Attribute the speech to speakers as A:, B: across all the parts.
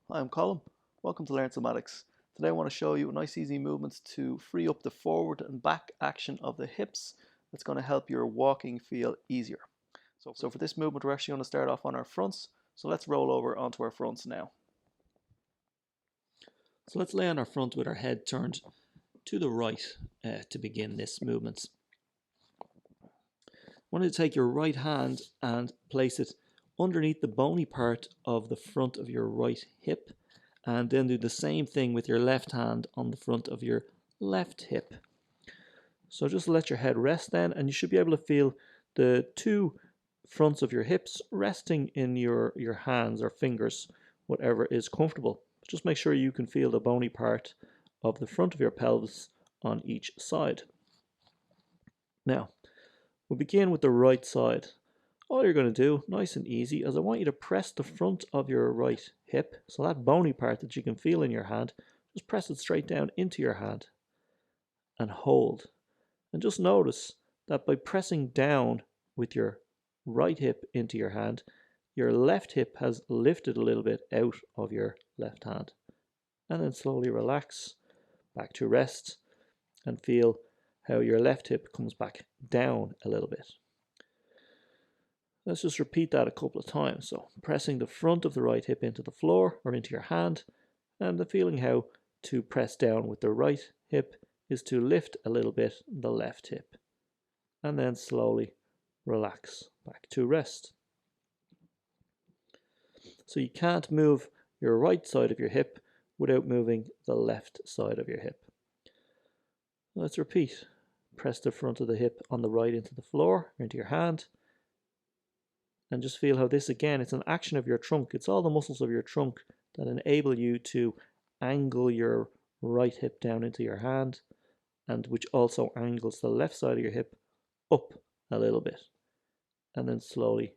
A: Hi, I'm Colin. Welcome to Learn Somatics. Today I want to show you nice easy movements to free up the forward and back action of the hips. That's going to help your walking feel easier. So for this movement we're actually going to start off on our fronts. So let's roll over onto our fronts now. So let's lay on our front with our head turned to the right to begin this movement. I want you to take your right hand and place it underneath the bony part of the front of your right hip, and then do the same thing with your left hand on the front of your left hip. So just let your head rest then, and you should be able to feel the two fronts of your hips resting in your hands or fingers, whatever is comfortable. Just make sure you can feel the bony part of the front of your pelvis on each side. Now, we'll begin with the right side. All you're going to do, nice and easy, is I want you to press the front of your right hip, so that bony part that you can feel in your hand, just press it straight down into your hand and hold. And just notice that by pressing down with your right hip into your hand, your left hip has lifted a little bit out of your left hand. And then slowly relax back to rest and feel how your left hip comes back down a little bit. Let's just repeat that a couple of times. So pressing the front of the right hip into the floor or into your hand, and the feeling how to press down with the right hip is to lift a little bit the left hip, and then slowly relax back to rest. So you can't move your right side of your hip without moving the left side of your hip. Let's repeat. Press the front of the hip on the right into the floor or into your hand, and just feel how this, again, it's an action of your trunk. It's all the muscles of your trunk that enable you to angle your right hip down into your hand, and which also angles the left side of your hip up a little bit. And then slowly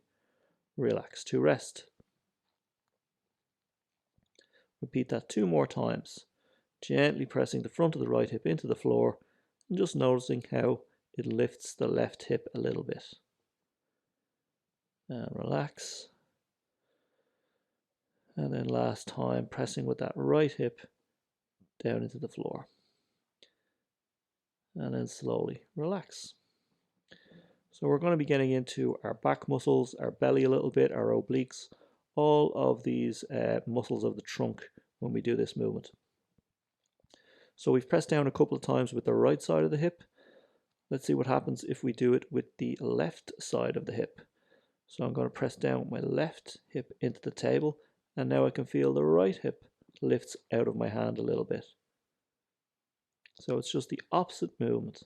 A: relax to rest. Repeat that 2 more times, gently pressing the front of the right hip into the floor and just noticing how it lifts the left hip a little bit. And relax. And then last time, pressing with that right hip down into the floor. And then slowly relax. So we're going to be getting into our back muscles, our belly a little bit, our obliques, all of these muscles of the trunk when we do this movement. So we've pressed down a couple of times with the right side of the hip. Let's see what happens if we do it with the left side of the hip. So I'm going to press down with my left hip into the table, and now I can feel the right hip lifts out of my hand a little bit. So it's just the opposite movement.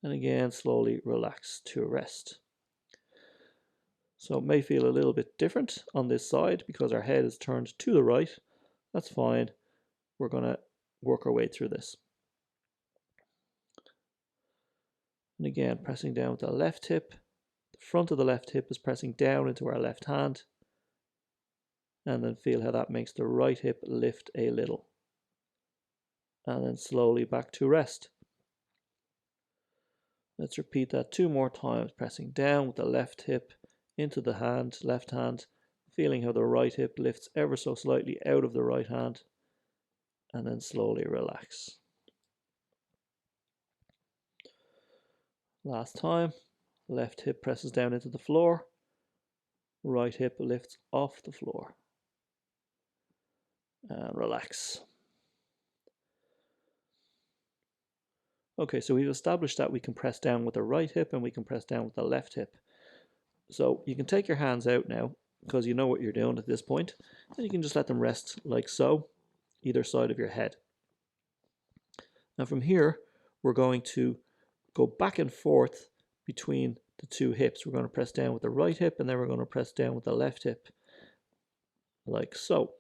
A: And again, slowly relax to rest. So it may feel a little bit different on this side because our head is turned to the right. That's fine. We're going to work our way through this. And again, pressing down with the left hip. The front of the left hip is pressing down into our left hand. And then feel how that makes the right hip lift a little. And then slowly back to rest. Let's repeat that 2 more times, pressing down with the left hip into the hand, left hand, feeling how the right hip lifts ever so slightly out of the right hand, and then slowly relax. Last time, left hip presses down into the floor, right hip lifts off the floor, and relax. Okay, so we've established that we can press down with the right hip and we can press down with the left hip. So you can take your hands out now because you know what you're doing at this point, and you can just let them rest like so, either side of your head. Now from here, we're going to go back and forth between the two hips. We're going to press down with the right hip, and then we're going to press down with the left hip, like so.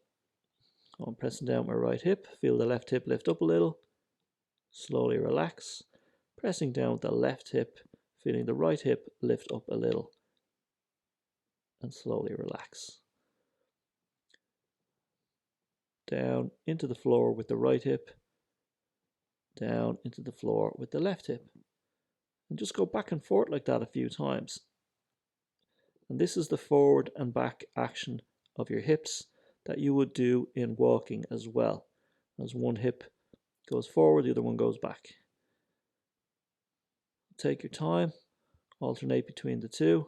A: I'm pressing down my right hip, feel the left hip lift up a little, slowly relax, pressing down with the left hip, feeling the right hip lift up a little, and slowly relax. Down into the floor with the right hip, down into the floor with the left hip. And just go back and forth like that a few times. And this is the forward and back action of your hips that you would do in walking as well. As one hip goes forward, the other one goes back. Take your time, alternate between the two,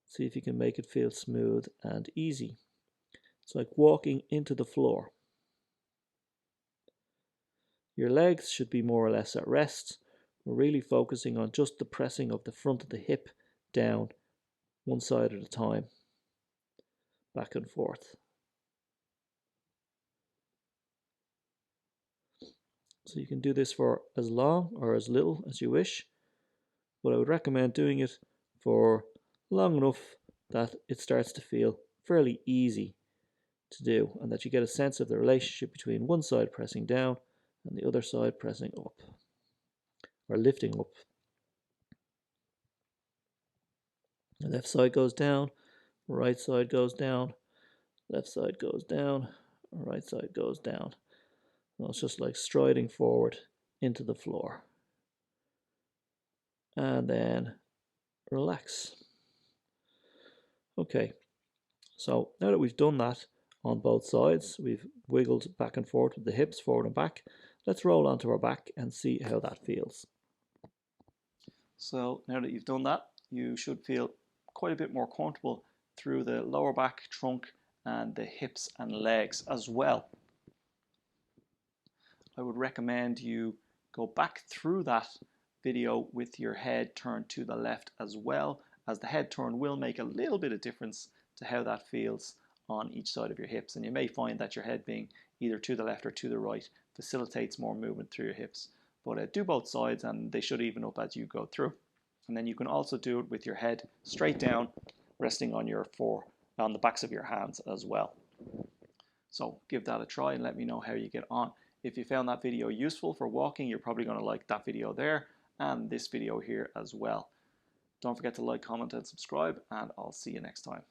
A: see if you can make it feel smooth and easy. It's like walking into the floor. Your legs should be more or less at rest. We're really focusing on just the pressing of the front of the hip down one side at a time, back and forth. So you can do this for as long or as little as you wish, but I would recommend doing it for long enough that it starts to feel fairly easy to do, and that you get a sense of the relationship between one side pressing down and the other side pressing up or lifting up. The left side goes down, right side goes down, left side goes down, right side goes down. And it's just like striding forward into the floor. And then relax. Okay, so now that we've done that on both sides, we've wiggled back and forth with the hips forward and back, let's roll onto our back and see how that feels. So now that you've done that, you should feel quite a bit more comfortable through the lower back, trunk, and the hips and legs as well. I would recommend you go back through that video with your head turned to the left as well, as the head turn will make a little bit of difference to how that feels on each side of your hips. And you may find that your head being either to the left or to the right facilitates more movement through your hips. But do both sides and they should even up as you go through. And then you can also do it with your head straight down, resting on on the backs of your hands as well. So give that a try and let me know how you get on. If you found that video useful for walking, you're probably going to like that video there and this video here as well. Don't forget to like, comment, and subscribe, and I'll see you next time.